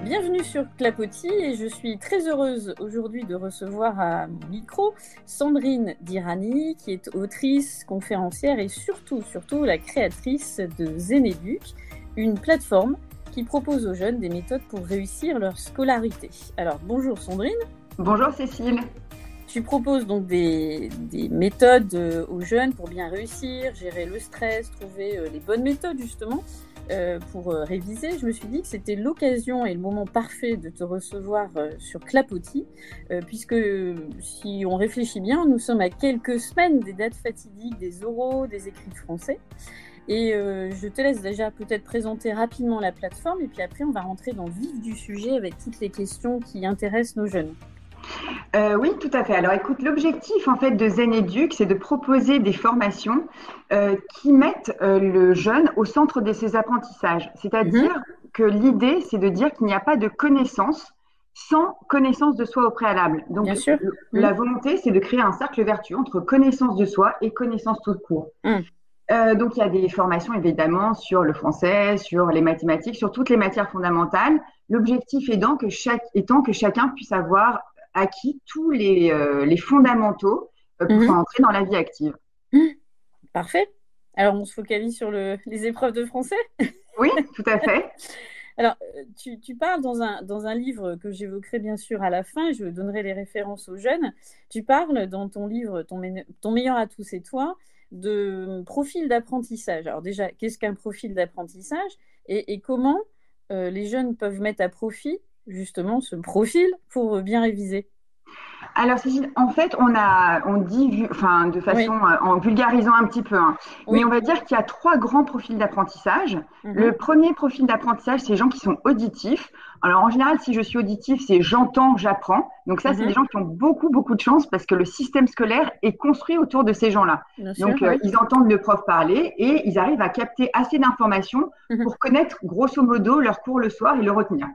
Bienvenue sur Clapotis et je suis très heureuse aujourd'hui de recevoir à mon micro Sandrine Dirani qui est autrice, conférencière et surtout la créatrice de Zeneduc, une plateforme qui propose aux jeunes des méthodes pour réussir leur scolarité. Alors bonjour Sandrine. Bonjour Cécile. Tu proposes donc des méthodes aux jeunes pour bien réussir, gérer le stress, trouver les bonnes méthodes justement. Pour réviser, je me suis dit que c'était l'occasion et le moment parfait de te recevoir sur Clapotis, puisque si on réfléchit bien, nous sommes à quelques semaines des dates fatidiques des oraux, des écrits de français. Et je te laisse déjà peut-être présenter rapidement la plateforme, et puis après on va rentrer dans le vif du sujet avec toutes les questions qui intéressent nos jeunes. Oui, tout à fait. Alors écoute, l'objectif en fait de Zeneduc, c'est de proposer des formations qui mettent le jeune au centre de ses apprentissages. C'est-à-dire que l'idée, c'est de dire qu'il n'y a pas de connaissance sans connaissance de soi au préalable. Donc Bien sûr. La volonté, c'est de créer un cercle vertueux entre connaissance de soi et connaissance tout court. Donc il y a des formations évidemment sur le français, sur les mathématiques, sur toutes les matières fondamentales. L'objectif étant que chacun puisse avoir acquis tous les fondamentaux pour entrer dans la vie active. Parfait. Alors, on se focalise sur les épreuves de français ? Oui, tout à fait. Alors, tu parles dans un livre que j'évoquerai bien sûr à la fin, je donnerai les références aux jeunes. Tu parles dans ton livre, ton meilleur atout, c'est toi, de profil d'apprentissage. Alors déjà, qu'est-ce qu'un profil d'apprentissage et comment les jeunes peuvent mettre à profit justement ce profil pour bien réviser? Alors Cécile, en fait, on dit, de façon en vulgarisant un petit peu, mais on va dire qu'il y a 3 grands profils d'apprentissage. Le premier profil d'apprentissage, c'est les gens qui sont auditifs. Alors en général, si je suis auditif, c'est j'entends, j'apprends. Donc ça, c'est des gens qui ont beaucoup de chance parce que le système scolaire est construit autour de ces gens-là. Donc ils entendent le prof parler et ils arrivent à capter assez d'informations pour connaître grosso modo leur cours le soir et le retenir.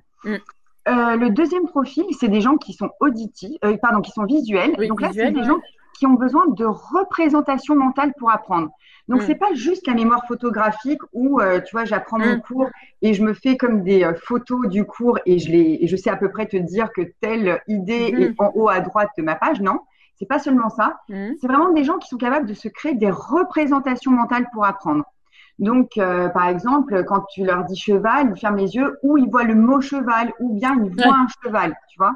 Le deuxième profil, c'est des gens qui sont qui sont visuels. Oui, donc là, c'est des gens qui ont besoin de représentation mentale pour apprendre. Donc c'est pas juste la mémoire photographique où tu vois, j'apprends mon cours et je me fais comme des photos du cours et je sais à peu près te dire que telle idée est en haut à droite de ma page. Non, c'est pas seulement ça. C'est vraiment des gens qui sont capables de se créer des représentations mentales pour apprendre. Donc, par exemple, quand tu leur dis cheval, ils ferment les yeux ou ils voient le mot cheval ou bien ils voient un cheval, tu vois.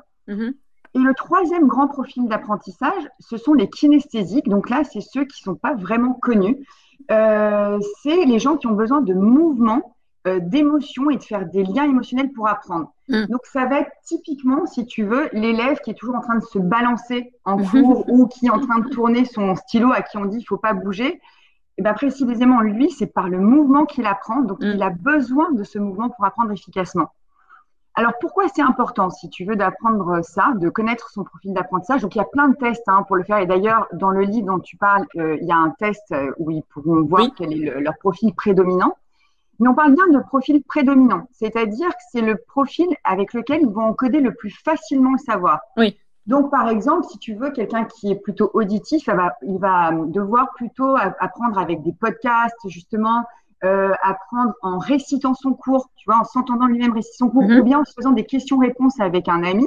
Et le troisième grand profil d'apprentissage, ce sont les kinesthésiques. Donc là, c'est ceux qui sont pas vraiment connus. C'est les gens qui ont besoin de mouvements, d'émotions et de faire des liens émotionnels pour apprendre. Donc, ça va être typiquement, si tu veux, l'élève qui est toujours en train de se balancer en cours ou qui est en train de tourner son stylo à qui on dit il faut pas bouger. Et bien précisément, lui, c'est par le mouvement qu'il apprend. Donc, il a besoin de ce mouvement pour apprendre efficacement. Alors, pourquoi c'est important, si tu veux, d'apprendre ça, de connaître son profil d'apprentissage? Donc, il y a plein de tests pour le faire. Et d'ailleurs, dans le livre dont tu parles, il y a un test où ils pourront voir quel est leur profil prédominant. Mais on parle bien de profil prédominant. C'est-à-dire que c'est le profil avec lequel ils vont encoder le plus facilement le savoir. Donc, par exemple, si tu veux, quelqu'un qui est plutôt auditif, il va devoir plutôt apprendre avec des podcasts, justement, apprendre en récitant son cours, tu vois, en s'entendant lui-même réciter son cours, ou bien en se faisant des questions-réponses avec un ami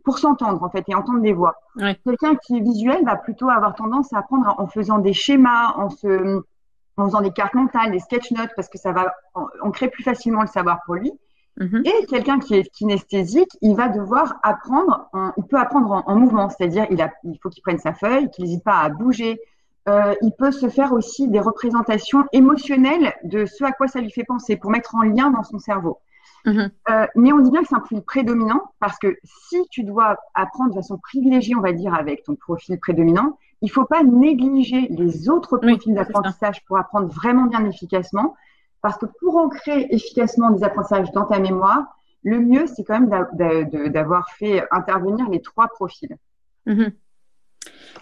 pour s'entendre, en fait, et entendre des voix. Quelqu'un qui est visuel va plutôt avoir tendance à apprendre en faisant des schémas, en faisant des cartes mentales, des sketch notes, parce que ça va ancrer plus facilement le savoir pour lui. Et quelqu'un qui est kinesthésique, il va devoir apprendre, il peut apprendre en mouvement, c'est-à-dire il faut qu'il prenne sa feuille, qu'il n'hésite pas à bouger. Il peut se faire aussi des représentations émotionnelles de ce à quoi ça lui fait penser pour mettre en lien dans son cerveau. Mais on dit bien que c'est un profil prédominant parce que si tu dois apprendre de façon privilégiée, on va dire, avec ton profil prédominant, il ne faut pas négliger les autres profils d'apprentissage pour apprendre vraiment bien efficacement. Parce que pour ancrer efficacement des apprentissages dans ta mémoire, le mieux, c'est quand même d'avoir fait intervenir les 3 profils.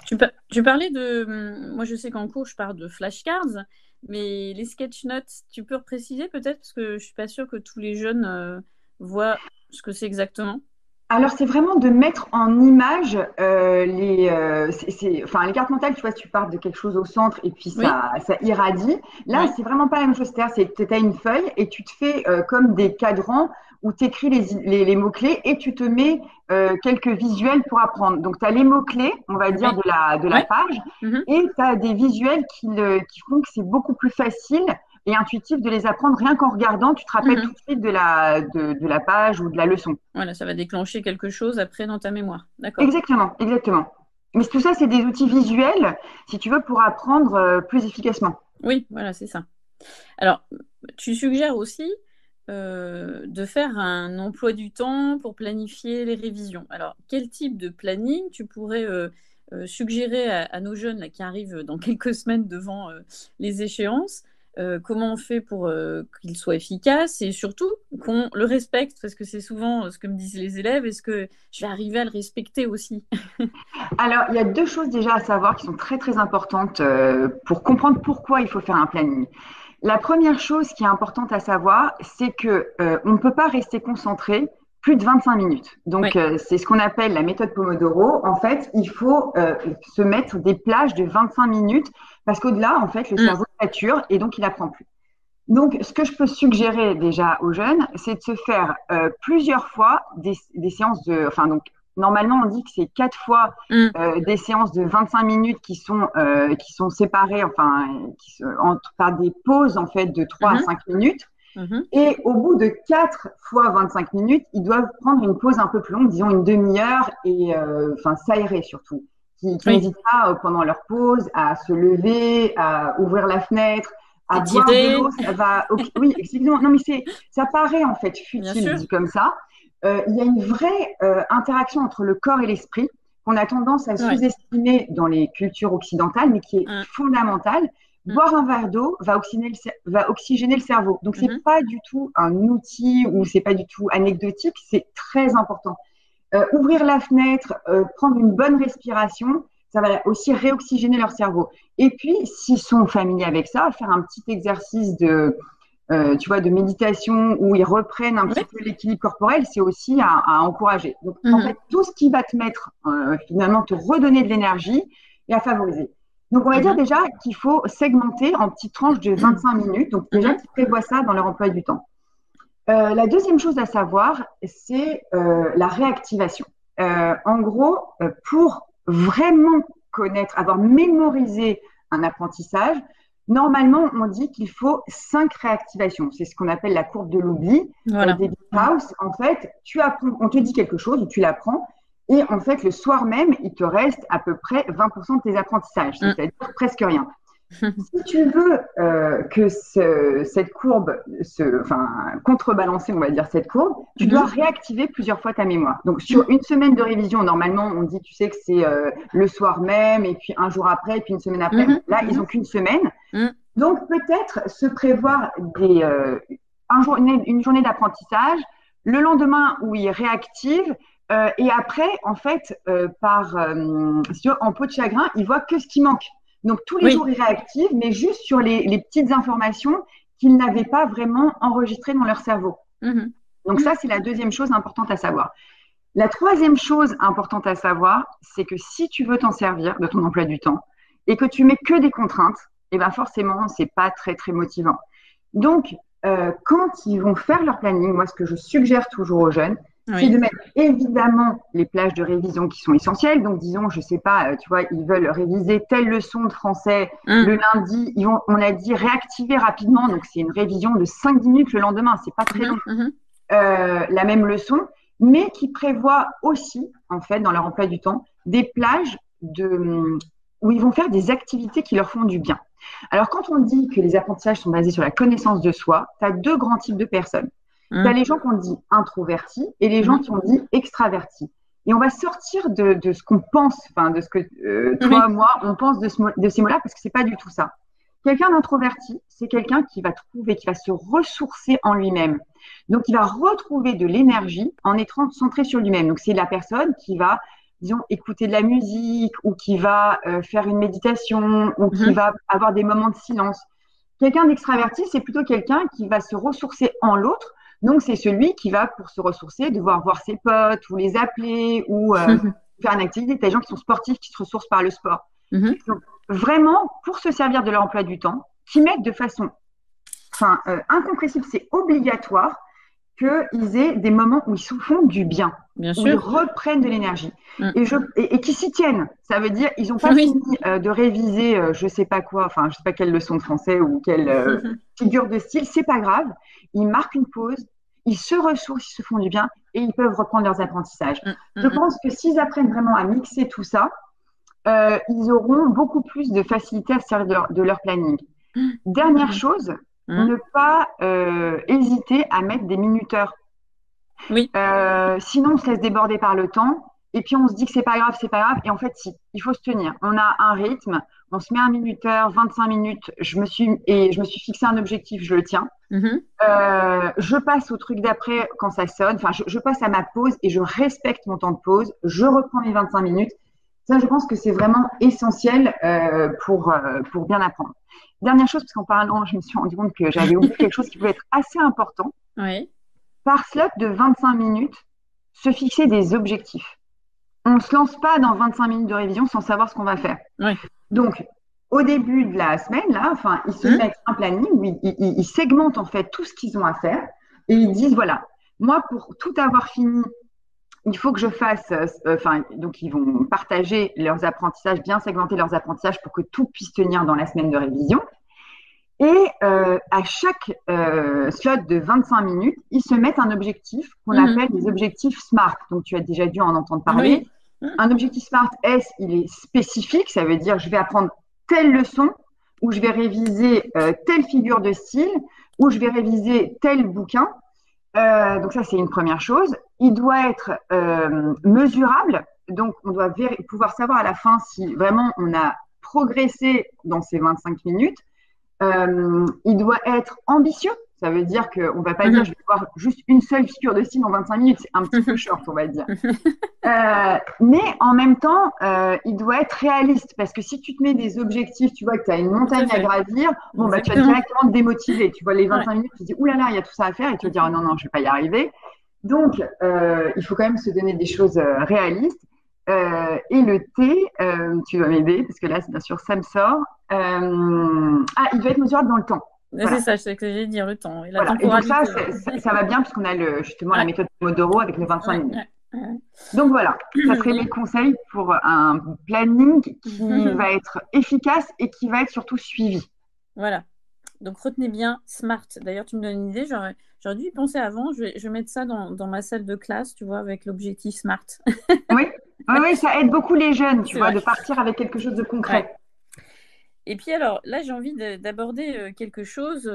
Tu parlais de… Moi, je sais qu'en cours, je parle de flashcards, mais les sketch notes, tu peux préciser peut-être? Parce que je ne suis pas sûre que tous les jeunes voient ce que c'est exactement. Alors, c'est vraiment de mettre en image les cartes mentales, tu vois, tu pars de quelque chose au centre et puis ça irradie. Là, c'est vraiment pas la même chose. C'est-à-dire, tu as une feuille et tu te fais comme des cadrans où tu écris les mots-clés et tu te mets quelques visuels pour apprendre. Donc, tu as les mots-clés, on va dire, de la page, et tu as des visuels qui font que c'est beaucoup plus facile et intuitif de les apprendre rien qu'en regardant. Tu te rappelles tout de suite de la page ou de la leçon. Voilà, ça va déclencher quelque chose après dans ta mémoire. D'accord. Exactement, exactement. Mais tout ça, c'est des outils visuels, si tu veux, pour apprendre plus efficacement. Oui, voilà, c'est ça. Alors, tu suggères aussi de faire un emploi du temps pour planifier les révisions. Alors, quel type de planning tu pourrais suggérer à nos jeunes là, qui arrivent dans quelques semaines devant les échéances? Comment on fait pour qu'il soit efficace et surtout qu'on le respecte, parce que c'est souvent ce que me disent les élèves, est-ce que je vais arriver à le respecter aussi? Alors, il y a deux choses déjà à savoir qui sont très très importantes pour comprendre pourquoi il faut faire un planning. La première chose qui est importante à savoir, c'est que on ne peut pas rester concentré plus de 25 minutes. Donc, c'est ce qu'on appelle la méthode Pomodoro. En fait, il faut se mettre des plages de 25 minutes parce qu'au-delà, en fait, le cerveau sature et donc il n'apprend plus. Donc, ce que je peux suggérer déjà aux jeunes, c'est de se faire plusieurs fois des séances de… Enfin, donc, normalement, on dit que c'est 4 fois des séances de 25 minutes qui sont séparées, enfin, par des pauses en fait de 3 à 5 minutes. Et au bout de 4 fois 25 minutes, ils doivent prendre une pause un peu plus longue, disons une demi-heure, et s'aérer surtout. Qui n'hésitent pas pendant leur pause à se lever, à ouvrir la fenêtre, à boire de l'eau. Ça va. Oui, excusez-moi. Non, mais ça paraît en fait futile dit comme ça. Il y a une vraie interaction entre le corps et l'esprit qu'on a tendance à sous-estimer dans les cultures occidentales, mais qui est fondamentale. Boire un verre d'eau va oxygéner le cerveau. Donc, c'est pas du tout un outil ou c'est pas du tout anecdotique, c'est très important. Ouvrir la fenêtre, prendre une bonne respiration, ça va aussi réoxygéner leur cerveau. Et puis, s'ils sont familiers avec ça, faire un petit exercice de méditation où ils reprennent un petit peu l'équilibre corporel, c'est aussi à encourager. Donc, en fait, tout ce qui va te mettre, finalement, te redonner de l'énergie et à favoriser. Donc, on va dire déjà qu'il faut segmenter en petites tranches de 25 minutes. Donc, déjà, qu'ils prévoient ça dans leur emploi du temps. La deuxième chose à savoir, c'est la réactivation. En gros, pour vraiment connaître, avoir mémorisé un apprentissage, normalement, on dit qu'il faut 5 réactivations. C'est ce qu'on appelle la courbe de l'oubli. David House, en fait, tu apprends, on te dit quelque chose, tu l'apprends, et en fait, le soir même, il te reste à peu près 20% de tes apprentissages, c'est-à-dire presque rien. Si tu veux que cette courbe, contrebalancer, on va dire cette courbe, tu dois réactiver plusieurs fois ta mémoire. Donc, sur une semaine de révision, normalement, on dit, tu sais que c'est le soir même, et puis un jour après, et puis une semaine après. Là, ils n'ont qu'une semaine. Donc, peut-être se prévoir une journée d'apprentissage, le lendemain où ils réactivent, et après, en fait, en peau de chagrin, ils voient que ce qui manque. Donc, tous les jours, ils réactivent, mais juste sur les petites informations qu'ils n'avaient pas vraiment enregistrées dans leur cerveau. Donc, ça, c'est la deuxième chose importante à savoir. La troisième chose importante à savoir, c'est que si tu veux t'en servir de ton emploi du temps et que tu mets que des contraintes, eh ben forcément, c'est pas très, très motivant. Donc, quand ils vont faire leur planning, moi, ce que je suggère toujours aux jeunes, c'est de mettre évidemment les plages de révision qui sont essentielles. Donc, disons, je sais pas, tu vois, ils veulent réviser telle leçon de français le lundi. On a dit réactiver rapidement. Donc, c'est une révision de 5-10 minutes le lendemain. C'est pas très long. La même leçon, mais qui prévoit aussi, en fait, dans leur emploi du temps, des plages où ils vont faire des activités qui leur font du bien. Alors, quand on dit que les apprentissages sont basés sur la connaissance de soi, tu as 2 grands types de personnes. Tu as les gens qui ont dit introvertis et les gens qui ont dit extravertis. Et on va sortir de ce qu'on pense, de ce que toi, moi, on pense de ces mots-là, parce que c'est pas du tout ça. Quelqu'un d'introverti, c'est quelqu'un qui va se ressourcer en lui-même. Donc, il va retrouver de l'énergie en étant centré sur lui-même. Donc, c'est la personne qui va, disons, écouter de la musique ou qui va faire une méditation ou qui va avoir des moments de silence. Quelqu'un d'extraverti, c'est plutôt quelqu'un qui va se ressourcer en l'autre. Donc, c'est celui qui va, pour se ressourcer, devoir voir ses potes ou les appeler ou faire une activité. Tu as des gens qui sont sportifs, qui se ressourcent par le sport. Donc, vraiment, pour se servir de leur emploi du temps, qui mettent de façon incompressible, c'est obligatoire qu'ils aient des moments où ils se font du bien, Bien où ils sûr. reprennent de l'énergie et qu'ils s'y tiennent. Ça veut dire ils n'ont pas Oui. fini de réviser je sais pas quoi, enfin je sais pas quelle leçon de français ou quelle figure de style, c'est pas grave. Ils marquent une pause, ils se ressourcent, ils se font du bien et ils peuvent reprendre leurs apprentissages. Je pense que s'ils apprennent vraiment à mixer tout ça, ils auront beaucoup plus de facilité à se servir de leur planning. Dernière chose, ne pas hésiter à mettre des minuteurs. Oui. Sinon, on se laisse déborder par le temps et puis on se dit que c'est pas grave, c'est pas grave. Et en fait, si, il faut se tenir. On a un rythme, on se met un minuteur, 25 minutes. Je me suis fixé un objectif, je le tiens. Je passe au truc d'après quand ça sonne. Enfin, je passe à ma pause et je respecte mon temps de pause. Je reprends mes 25 minutes. Ça, je pense que c'est vraiment essentiel pour bien apprendre. Dernière chose, parce qu'en parlant, je me suis rendu compte que j'avais oublié quelque chose qui pouvait être assez important. Oui. Par slot de 25 minutes, se fixer des objectifs. On ne se lance pas dans 25 minutes de révision sans savoir ce qu'on va faire. Oui. Donc, au début de la semaine, là, enfin, ils se mettent un planning où ils segmentent en fait tout ce qu'ils ont à faire et ils disent voilà, moi pour tout avoir fini, il faut que je fasse, donc ils vont partager leurs apprentissages, bien segmenter leurs apprentissages pour que tout puisse tenir dans la semaine de révision. Et à chaque slot de 25 minutes, ils se mettent un objectif qu'on appelle les objectifs SMART. Donc, tu as déjà dû en entendre parler. Oui. Un objectif SMART, il est spécifique. Ça veut dire je vais apprendre telle leçon, ou je vais réviser telle figure de style, ou je vais réviser tel bouquin. Donc, ça, c'est une première chose. Il doit être mesurable. Donc, on doit pouvoir savoir à la fin si vraiment on a progressé dans ces 25 minutes. Il doit être ambitieux. Ça veut dire qu'on ne va pas dire je vais voir juste une seule figure de style en 25 minutes. C'est un petit peu short, on va dire. Mais en même temps, il doit être réaliste. Parce que si tu te mets des objectifs, tu vois que tu as une montagne à gravir, bon, bah, tu vas directement te démotiver. Tu vois les 25 minutes, tu te dis oulala, il y a tout ça à faire. Et tu vas dire non, non, je ne vais pas y arriver. Donc, il faut quand même se donner des choses réalistes. Et le thé, tu dois m'aider parce que là, bien sûr, ça me sort. Il doit être mesurable dans le temps. Voilà. C'est ça, je sais que j'ai dit le temps. Et la voilà. temporalité. Et donc ça va bien puisqu'on a justement la méthode Pomodoro avec les 25 minutes. Donc voilà, ça serait mes conseils pour un planning qui va être efficace et qui va être surtout suivi. Voilà. Donc retenez bien SMART. D'ailleurs, tu me donnes une idée. J'aurais dû y penser avant. Je vais mettre ça dans ma salle de classe, tu vois, avec l'objectif SMART. Oui, ça aide beaucoup les jeunes, tu vois, de partir avec quelque chose de concret. Ouais. Et puis alors, là, j'ai envie d'aborder quelque chose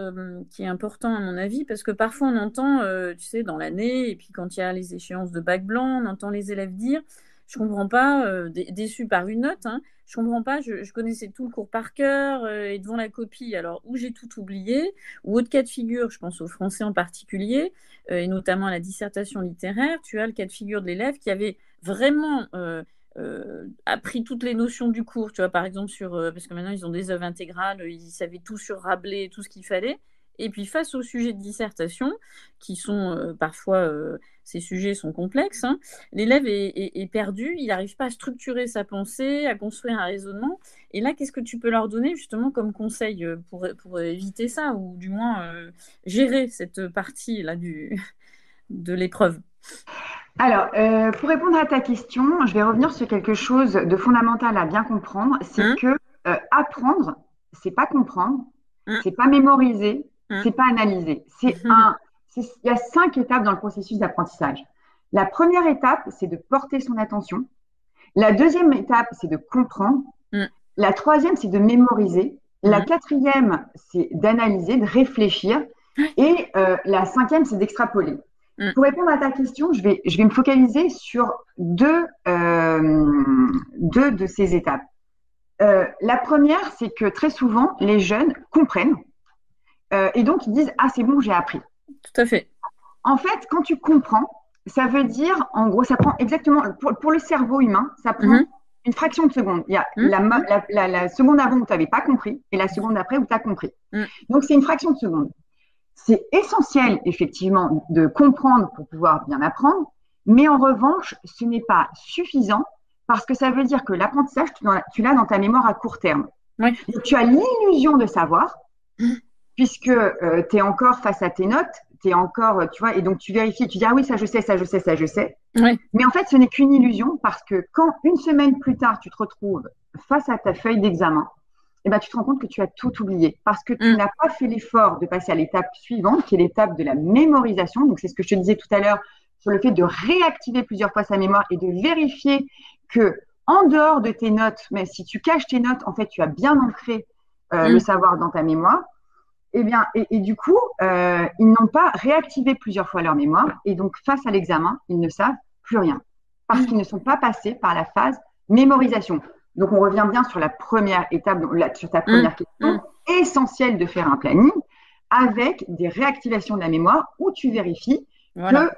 qui est important à mon avis, parce que parfois on entend, tu sais, dans l'année, et puis quand il y a les échéances de bac blanc, on entend les élèves dire « je comprends pas, déçu par une note, hein, je comprends pas, je connaissais tout le cours par cœur, et devant la copie, alors où j'ai tout oublié, ou autre cas de figure, je pense au français en particulier, et notamment à la dissertation littéraire, tu as le cas de figure de l'élève qui avait vraiment... appris toutes les notions du cours, tu vois, par exemple parce que maintenant ils ont des œuvres intégrales, ils savaient tout sur Rabelais, tout ce qu'il fallait, et puis face aux sujets de dissertation, qui sont parfois, ces sujets sont complexes, hein, l'élève est perdu, il n'arrive pas à structurer sa pensée, à construire un raisonnement, et là, qu'est-ce que tu peux leur donner justement comme conseil pour éviter ça, ou du moins gérer cette partie-là de l'épreuve? Alors, pour répondre à ta question, je vais revenir sur quelque chose de fondamental à bien comprendre, c'est que apprendre, c'est pas comprendre, c'est pas mémoriser, c'est pas analyser. Il y a 5 étapes dans le processus d'apprentissage. La première étape, c'est de porter son attention. La deuxième étape, c'est de comprendre. La troisième, c'est de mémoriser. La quatrième, c'est d'analyser, de réfléchir. Et la cinquième, c'est d'extrapoler. Pour répondre à ta question, je vais me focaliser sur deux de ces étapes. La première, c'est que très souvent, les jeunes comprennent et donc ils disent « Ah, c'est bon, j'ai appris ». Tout à fait. En fait, quand tu comprends, ça veut dire, en gros, ça prend exactement, pour le cerveau humain, ça prend une fraction de seconde. Il y a la seconde avant où tu n'avais pas compris et la seconde après où tu as compris. Donc, c'est une fraction de seconde. C'est essentiel, effectivement, de comprendre pour pouvoir bien apprendre, mais en revanche, ce n'est pas suffisant parce que ça veut dire que l'apprentissage, tu l'as dans ta mémoire à court terme. Oui. Donc, tu as l'illusion de savoir, puisque tu es encore face à tes notes, tu es encore, tu vois, et donc tu vérifies, tu dis, ah oui, ça je sais, ça je sais, ça je sais. Ouais. Mais en fait, ce n'est qu'une illusion parce que quand une semaine plus tard, tu te retrouves face à ta feuille d'examen, eh ben, tu te rends compte que tu as tout oublié parce que tu n'as pas fait l'effort de passer à l'étape suivante, qui est l'étape de la mémorisation. Donc, c'est ce que je te disais tout à l'heure sur le fait de réactiver plusieurs fois sa mémoire et de vérifier que, en dehors de tes notes, mais si tu caches tes notes, en fait, tu as bien ancré le savoir dans ta mémoire. Eh bien, et du coup, ils n'ont pas réactivé plusieurs fois leur mémoire et donc face à l'examen, ils ne savent plus rien parce qu'ils ne sont pas passés par la phase mémorisation. Donc, on revient bien sur la première étape, sur ta première question, essentielle de faire un planning avec des réactivations de la mémoire où tu vérifies que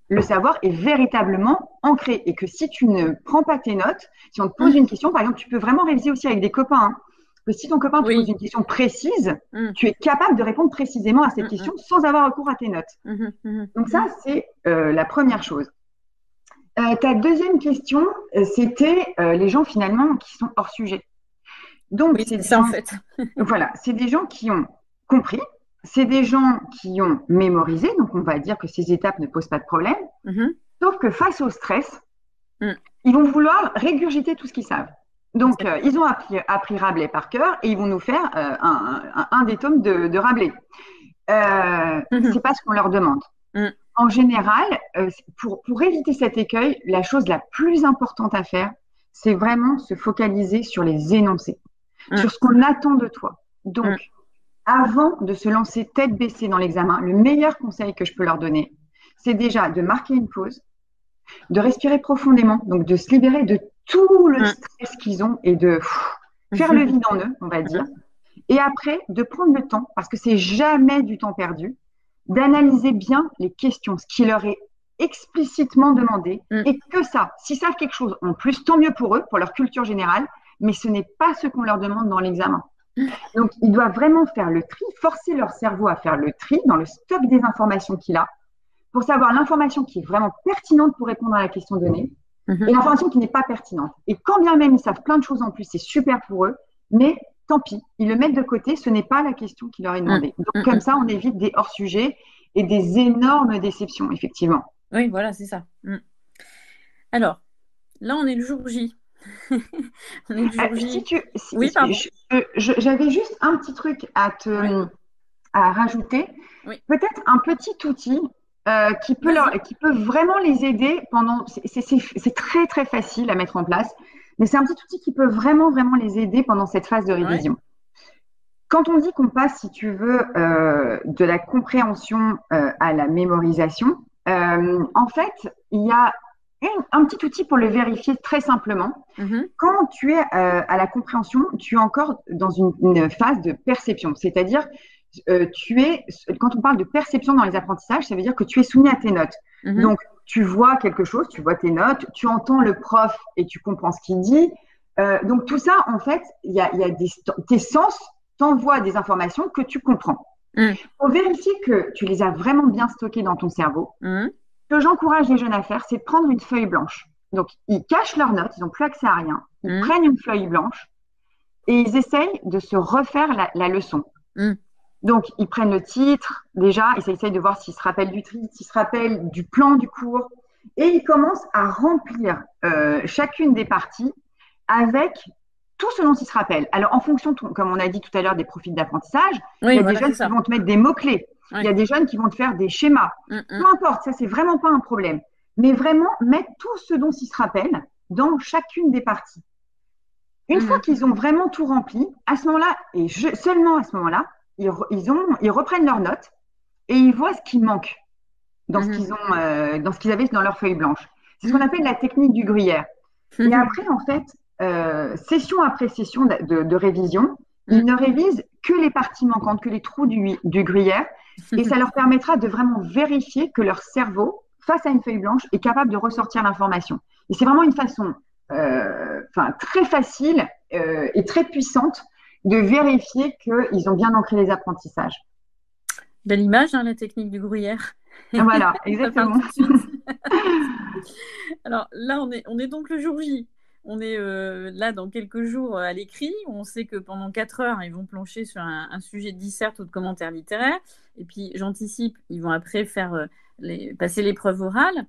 le savoir est véritablement ancré et que si tu ne prends pas tes notes, si on te pose une question, par exemple, tu peux vraiment réviser aussi avec des copains, hein, que si ton copain te pose une question précise, tu es capable de répondre précisément à cette question sans avoir recours à tes notes. Donc ça, c'est la première chose. Ta deuxième question, c'était les gens finalement qui sont hors sujet. Donc, c'est ça en fait. Voilà, c'est des gens qui ont compris, c'est des gens qui ont mémorisé, donc on va dire que ces étapes ne posent pas de problème, sauf que face au stress, ils vont vouloir régurgiter tout ce qu'ils savent. Donc, ils ont appris Rabelais par cœur et ils vont nous faire un des tomes de Rabelais. C'est pas ce qu'on leur demande. En général, pour éviter cet écueil, la chose la plus importante à faire, c'est vraiment se focaliser sur les énoncés, sur ce qu'on attend de toi. Donc, avant de se lancer tête baissée dans l'examen, le meilleur conseil que je peux leur donner, c'est déjà de marquer une pause, de respirer profondément, donc de se libérer de tout le stress qu'ils ont et de faire le vide en eux, on va dire. Et après, de prendre le temps, parce que c'est jamais du temps perdu, d'analyser bien les questions, ce qui leur est explicitement demandé, et que ça, s'ils savent quelque chose en plus, tant mieux pour eux, pour leur culture générale, mais ce n'est pas ce qu'on leur demande dans l'examen. Donc, ils doivent vraiment faire le tri, forcer leur cerveau à faire le tri dans le stock des informations qu'il a, pour savoir l'information qui est vraiment pertinente pour répondre à la question donnée, et l'information qui n'est pas pertinente. Et quand bien même ils savent plein de choses en plus, c'est super pour eux, mais tant pis, ils le mettent de côté, ce n'est pas la question qui leur est demandée. Donc comme ça, on évite des hors-sujets et des énormes déceptions, effectivement. Oui, voilà, c'est ça. Alors, là, on est le jour J. On est le jour J. Oui, pardon. J'avais juste un petit truc à rajouter. Oui. Peut-être un petit outil qui peut vraiment les aider pendant… C'est très, très facile à mettre en place. Mais c'est un petit outil qui peut vraiment, vraiment les aider pendant cette phase de révision. Ouais. Quand on dit qu'on passe, si tu veux, de la compréhension à la mémorisation, en fait, il y a un petit outil pour le vérifier très simplement. Quand tu es à la compréhension, tu es encore dans une phase de perception. C'est-à-dire, quand on parle de perception dans les apprentissages, ça veut dire que tu es soumis à tes notes. Donc, tu vois quelque chose, tu vois tes notes, tu entends le prof et tu comprends ce qu'il dit. Donc, tout ça, en fait, tes sens t'envoient des informations que tu comprends. Pour vérifier que tu les as vraiment bien stockées dans ton cerveau, ce que j'encourage les jeunes à faire, c'est de prendre une feuille blanche. Donc, ils cachent leurs notes, ils n'ont plus accès à rien. Ils prennent une feuille blanche et ils essayent de se refaire la leçon. Donc, ils prennent le titre, déjà, ils essayent de voir s'ils se rappellent du titre, s'ils se rappellent du plan du cours, et ils commencent à remplir chacune des parties avec tout ce dont ils se rappellent. Alors, en fonction, comme on a dit tout à l'heure, des profils d'apprentissage, il y a des jeunes qui vont te mettre des mots-clés, il y a des jeunes qui vont te faire des schémas. Peu importe, ça, c'est vraiment pas un problème. Mais vraiment, mettre tout ce dont ils se rappellent dans chacune des parties. Une fois qu'ils ont vraiment tout rempli, à ce moment-là, et seulement à ce moment-là, ils reprennent leurs notes et ils voient ce qui manque dans ce qu'ils avaient dans leur feuille blanche. C'est ce qu'on appelle la technique du gruyère. Et après, en fait, session après session de révision, ils ne révisent que les parties manquantes, que les trous du gruyère, et ça leur permettra de vraiment vérifier que leur cerveau, face à une feuille blanche, est capable de ressortir l'information. Et c'est vraiment une façon très facile et très puissante de vérifier qu'ils ont bien ancré les apprentissages. Belle image, hein, la technique du gruyère. Voilà, exactement. Alors là, on est donc le jour J. on est là dans quelques jours à l'écrit. On sait que pendant 4 heures, ils vont plancher sur un sujet de disserte ou de commentaire littéraire. Et puis, j'anticipe, ils vont après faire passer l'épreuve orale.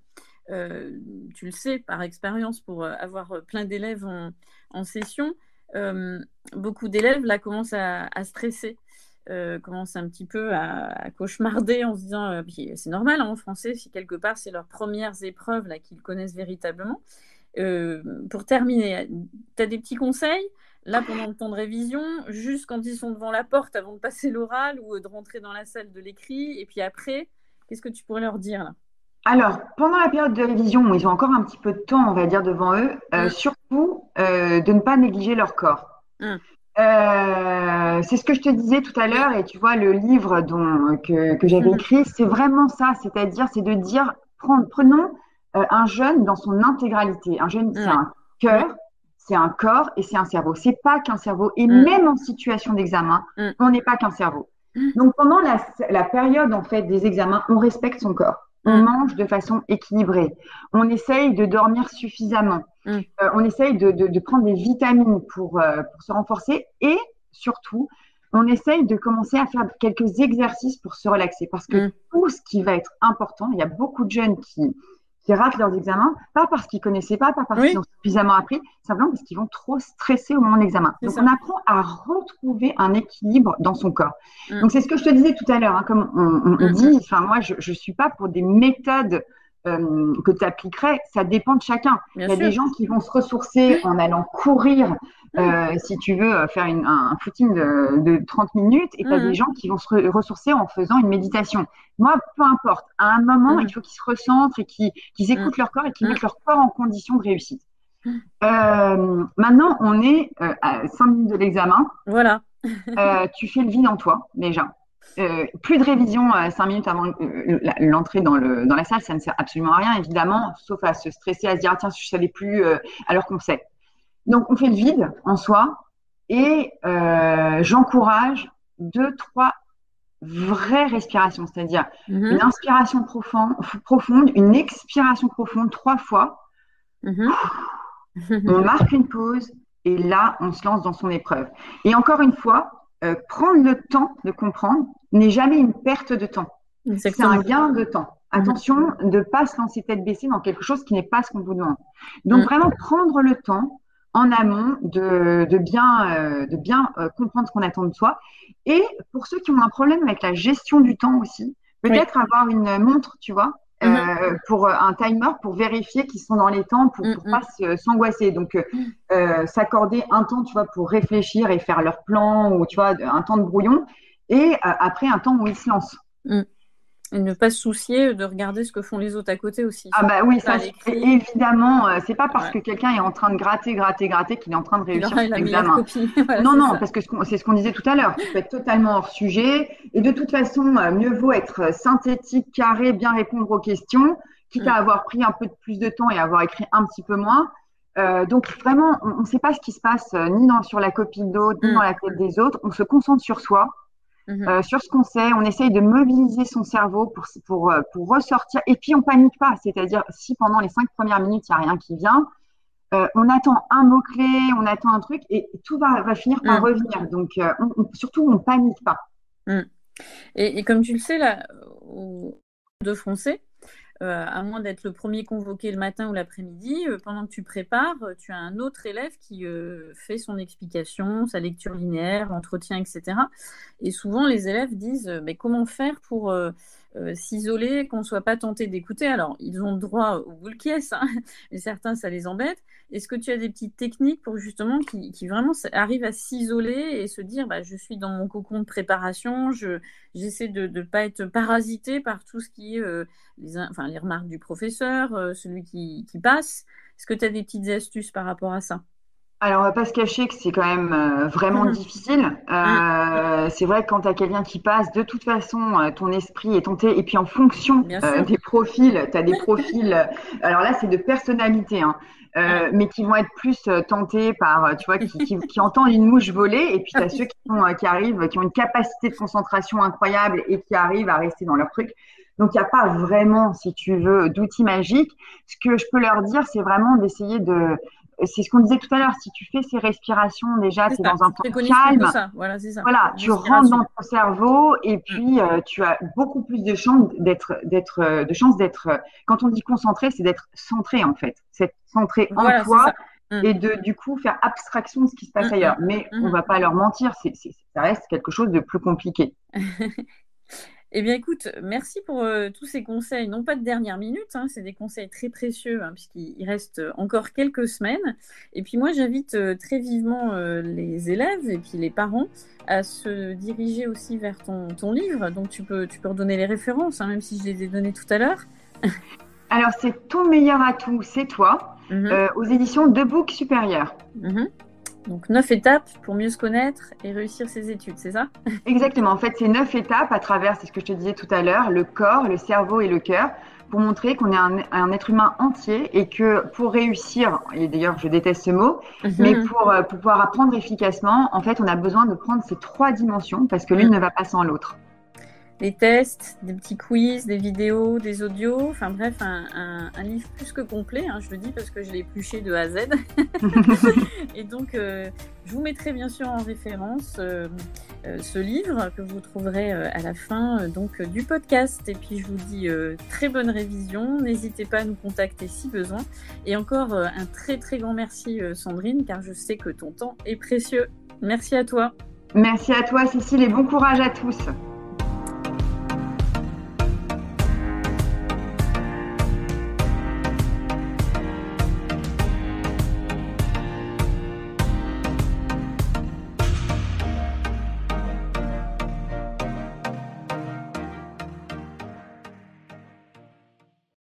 Tu le sais par expérience pour avoir plein d'élèves en session. Beaucoup d'élèves là commencent à stresser. Commencent un petit peu à cauchemarder en se disant puis c'est normal hein, en français si quelque part c'est leurs premières épreuves là qu'ils connaissent véritablement. Pour terminer, tu as des petits conseils là pendant le temps de révision, juste quand ils sont devant la porte avant de passer l'oral ou de rentrer dans la salle de l'écrit, et puis après, qu'est-ce que tu pourrais leur dire là? Alors, pendant la période de révision, où ils ont encore un petit peu de temps, on va dire, devant eux, surtout de ne pas négliger leur corps. C'est ce que je te disais tout à l'heure, et tu vois, le livre que j'avais écrit, c'est vraiment ça, c'est-à-dire, c'est de dire, prenons un jeune dans son intégralité. Un jeune, c'est un cœur, c'est un corps et c'est un cerveau. C'est pas qu'un cerveau, et même en situation d'examen, on n'est pas qu'un cerveau. Donc, pendant la période, en fait, des examens, on respecte son corps. On mange de façon équilibrée. On essaye de dormir suffisamment. On essaye de prendre des vitamines pour se renforcer. Et surtout, on essaye de commencer à faire quelques exercices pour se relaxer. Parce que tout ce qui va être important, il y a beaucoup de jeunes qui ratent leurs examens, pas parce qu'ils connaissaient pas parce qu'ils ont suffisamment appris, simplement parce qu'ils vont trop stresser au moment de l'examen. Donc, on apprend à retrouver un équilibre dans son corps. Donc, c'est ce que je te disais tout à l'heure, hein, comme on dit, enfin, moi, je suis pas pour des méthodes que tu appliquerais, ça dépend de chacun. Il y a des gens qui vont se ressourcer en allant courir, si tu veux, faire un footing de 30 minutes, et tu as des gens qui vont se ressourcer en faisant une méditation. Moi, peu importe. À un moment, il faut qu'ils se recentrent et qu'ils écoutent leur corps et qu'ils mettent leur corps en condition de réussite. Maintenant, on est à 5 minutes de l'examen. Voilà. Tu fais le vide en toi, déjà. Plus de révision 5 minutes avant l'entrée dans la salle, ça ne sert absolument à rien, évidemment, sauf à se stresser, à se dire, ah, tiens, je ne savais plus, alors qu'on sait. Donc, on fait le vide en soi et j'encourage 2, 3 vraies respirations, c'est-à-dire une inspiration profonde, une expiration profonde 3 fois. On marque une pause et là, on se lance dans son épreuve. Et encore une fois, prendre le temps de comprendre n'est jamais une perte de temps. C'est un gain de temps. Attention de ne pas se lancer tête baissée dans quelque chose qui n'est pas ce qu'on vous demande. Donc, vraiment prendre le temps en amont de bien comprendre ce qu'on attend de soi. Et pour ceux qui ont un problème avec la gestion du temps aussi, peut-être avoir une montre, tu vois, pour un timer pour vérifier qu'ils sont dans les temps pour pas s'angoisser. Donc, s'accorder un temps, tu vois, pour réfléchir et faire leur plan, ou tu vois, un temps de brouillon, et après un temps où ils se lancent. Et ne pas se soucier de regarder ce que font les autres à côté aussi. Ah bah oui, ça c'est évidemment, c'est pas parce que quelqu'un est en train de gratter qu'il est en train de réussir son examen. Voilà, non, parce que c'est ce qu'on disait tout à l'heure, tu peux être totalement hors sujet, et de toute façon, mieux vaut être synthétique, carré, bien répondre aux questions, quitte à avoir pris un peu plus de temps et avoir écrit un petit peu moins. Donc vraiment, on ne sait pas ce qui se passe ni sur la copie d'autres, ni dans la tête des autres, on se concentre sur soi. Sur ce qu'on sait, on essaye de mobiliser son cerveau pour ressortir, et puis on panique pas, c'est-à-dire si pendant les 5 premières minutes il n'y a rien qui vient, on attend un mot-clé, on attend un truc et tout va finir par revenir, donc surtout on panique pas. Et comme tu le sais là, de français, à moins d'être le premier convoqué le matin ou l'après-midi, pendant que tu prépares, tu as un autre élève qui fait son explication, sa lecture linéaire, l'entretien, etc. Et souvent, les élèves disent mais comment faire pour s'isoler, qu'on ne soit pas tenté d'écouter. Alors, ils ont le droit au boule qui est, hein, mais certains, ça les embête. Est-ce que tu as des petites techniques pour justement qui vraiment arrivent à s'isoler et se dire je suis dans mon cocon de préparation, j'essaie de ne pas être parasité par tout ce qui est les remarques du professeur, celui qui passe. Est-ce que tu as des petites astuces par rapport à ça? Alors, on va pas se cacher que c'est quand même vraiment difficile. C'est vrai que quand tu as quelqu'un qui passe, de toute façon, ton esprit est tenté. Et puis, en fonction des profils, tu as des profils. Alors là, c'est de personnalité, hein, mais qui vont être plus tentés par, tu vois, qui entendent une mouche voler. Et puis, tu as ceux qui arrivent, qui ont une capacité de concentration incroyable et qui arrivent à rester dans leur truc. Donc, il n'y a pas vraiment, si tu veux, d'outils magiques. Ce que je peux leur dire, c'est vraiment d'essayer c'est ce qu'on disait tout à l'heure, si tu fais ces respirations, déjà, tu es dans un temps calme. Ça. Voilà, c'est ça. Voilà, tu rentres dans ton cerveau et puis tu as beaucoup plus de chances quand on dit concentré, c'est d'être centré en fait. C'est centré en toi et du coup faire abstraction de ce qui se passe ailleurs. Mais on va pas leur mentir, ça reste quelque chose de plus compliqué. Eh bien, écoute, merci pour tous ces conseils, non pas de dernière minute, hein, c'est des conseils très précieux, hein, puisqu'il reste encore quelques semaines. Et puis moi, j'invite très vivement les élèves et puis les parents à se diriger aussi vers ton livre. Donc, tu peux redonner les références, hein, même si je les ai données tout à l'heure. Alors, c'est Ton meilleur atout, c'est toi, aux éditions De Book Supérieur. Donc, 9 étapes pour mieux se connaître et réussir ses études, c'est ça? Exactement. En fait, c'est 9 étapes à travers, c'est ce que je te disais tout à l'heure, le corps, le cerveau et le cœur, pour montrer qu'on est un être humain entier et que pour réussir, et d'ailleurs, je déteste ce mot, mais pour pouvoir apprendre efficacement, en fait, on a besoin de prendre ces 3 dimensions parce que l'une ne va pas sans l'autre. Des tests, des petits quiz, des vidéos, des audios, enfin bref, un livre plus que complet, hein, je le dis parce que je l'ai épluché de A à Z. Et donc, je vous mettrai bien sûr en référence ce livre que vous trouverez à la fin du podcast. Et puis, je vous dis très bonne révision. N'hésitez pas à nous contacter si besoin. Et encore un très très grand merci Sandrine, car je sais que ton temps est précieux. Merci à toi. Merci à toi Cécile et bon courage à tous.